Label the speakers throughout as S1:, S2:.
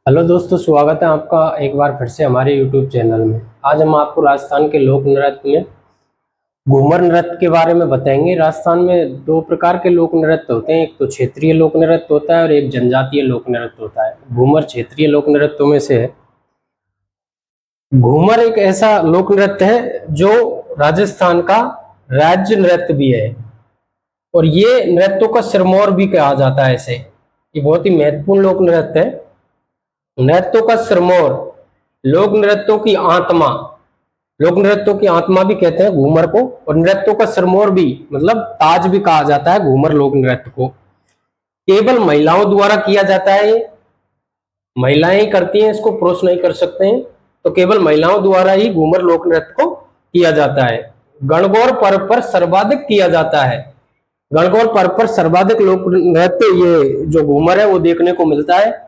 S1: Hello दोस्तों, स्वागत है आपका एक बार फिर से हमारे यूट्यूब चैनल में। आज हम आपको राजस्थान के लोक नृत्य में घूमर नृत्य के बारे में बताएंगे। राजस्थान में दो प्रकार के लोक नृत्य होते हैं, एक तो क्षेत्रीय लोक नृत्य होता है और एक जनजातीय लोक नृत्य होता है। घूमर क्षेत्रीय लोक नृत्यों में से है। घूमर एक ऐसा लोक नृत्य है जो राजस्थान का राज्य नृत्य भी है और ये नृत्यों का सिरमौर भी कहा जाता है इसे। ये बहुत ही महत्वपूर्ण लोक नृत्य है। नृत्यों का सिरमौर, लोक नृत्यों की आत्मा, लोक नृत्यों की आत्मा भी कहते हैं घूमर को, और नृत्यों का सिरमौर भी मतलब ताज भी कहा जाता है घूमर लोक नृत्य को। केवल महिलाओं द्वारा किया जाता है, ये महिलाएं ही करती हैं इसको, पुरुष नहीं कर सकते हैं। तो केवल महिलाओं द्वारा ही घूमर लोक नृत्य को किया जाता है। गणगौर पर्व पर सर्वाधिक किया जाता है। गणगौर पर्व पर सर्वाधिक लोक नृत्य ये जो घूमर है वो देखने को मिलता है।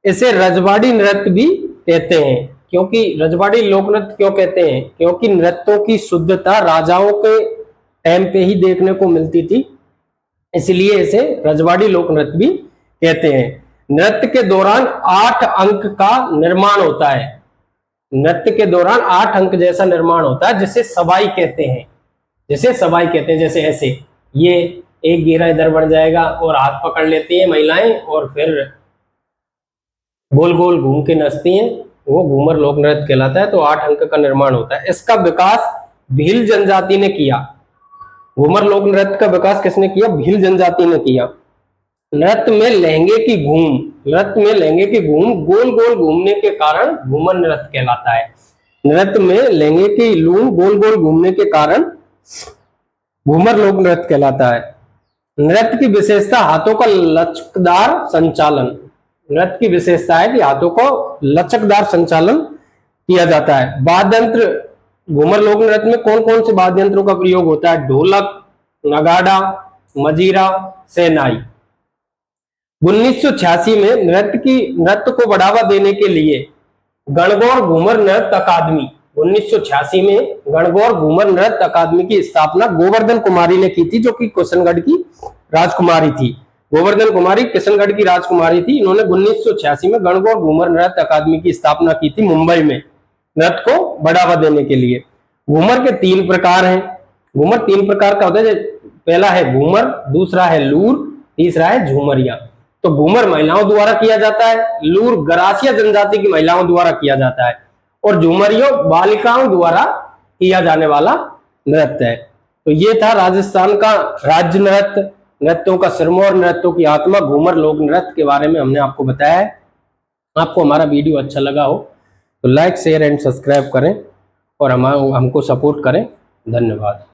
S1: इसे रजवाड़ी नृत्य भी कहते हैं। क्योंकि रजवाड़ी लोक नृत्य क्यों कहते हैं? क्योंकि नृत्यों की शुद्धता राजाओं के टाइम पे ही देखने को मिलती थी, इसलिए इसे रजवाड़ी लोक नृत्य भी कहते हैं। नृत्य के दौरान 8 अंक का निर्माण होता है। नृत्य के दौरान 8 अंक जैसा निर्माण होता है, जिसे सवाई कहते हैं। जिसे सवाई कहते हैं, जैसे ऐसे ये एक घेरा इधर बढ़ जाएगा और हाथ पकड़ लेती है महिलाएं और फिर गोल गोल घूम के नचती हैं, वो घूमर लोक नृत्य कहलाता है। तो 8 अंक का निर्माण होता है। इसका विकास भील जनजाति ने किया। घूमर लोक नृत्य का विकास किसने किया? भील जनजाति ने किया। नृत्य में लहंगे की घूम, नृत्य में लहंगे की घूम गोल गोल घूमने के कारण घूमर नृत्य कहलाता है। नृत्य में लहंगे की लूम गोल गोल घूमने के कारण घूमर लोक नृत्य कहलाता है। नृत्य की विशेषता हाथों का लचकदार संचालन। नृत्य की विशेषता है कि हाथों को लचकदार संचालन किया जाता है। वाद्य यंत्र, घूमर लोक नृत्य में कौन कौन से वाद्य यंत्रों का प्रयोग होता है? ढोलक, नगाड़ा, मजीरा, शहनाई। 1986 में नृत्य को बढ़ावा देने के लिए गणगौर घूमर नृत्य अकादमी, 1986 में गणगौर घूमर नृत्य अकादमी की स्थापना गोवर्धन कुमारी ने की थी, जो कि किशनगढ़ की राजकुमारी थी। गोवर्धन कुमारी किशनगढ़ की राजकुमारी थी। इन्होंने 1986 में गणगौर घूमर नृत्य अकादमी की स्थापना की थी मुंबई में, नृत्य को बढ़ावा देने के लिए। घूमर के 3 प्रकार हैं। घूमर 3 प्रकार का होता है। पहला है घूमर, दूसरा है लूर, तीसरा है झूमरिया। तो घूमर महिलाओं द्वारा किया जाता है, लूर गरासिया जनजाति की महिलाओं द्वारा किया जाता है, और झूमरिया बालिकाओं द्वारा किया जाने वाला नृत्य है। तो ये था राजस्थान का राज्य नृत्य, नृत्यों का सिरमौर, नृत्यों की आत्मा, घूमर लोक नृत्य के बारे में हमने आपको बताया है। आपको हमारा वीडियो अच्छा लगा हो तो लाइक, शेयर एंड सब्सक्राइब करें और हमको सपोर्ट करें। धन्यवाद।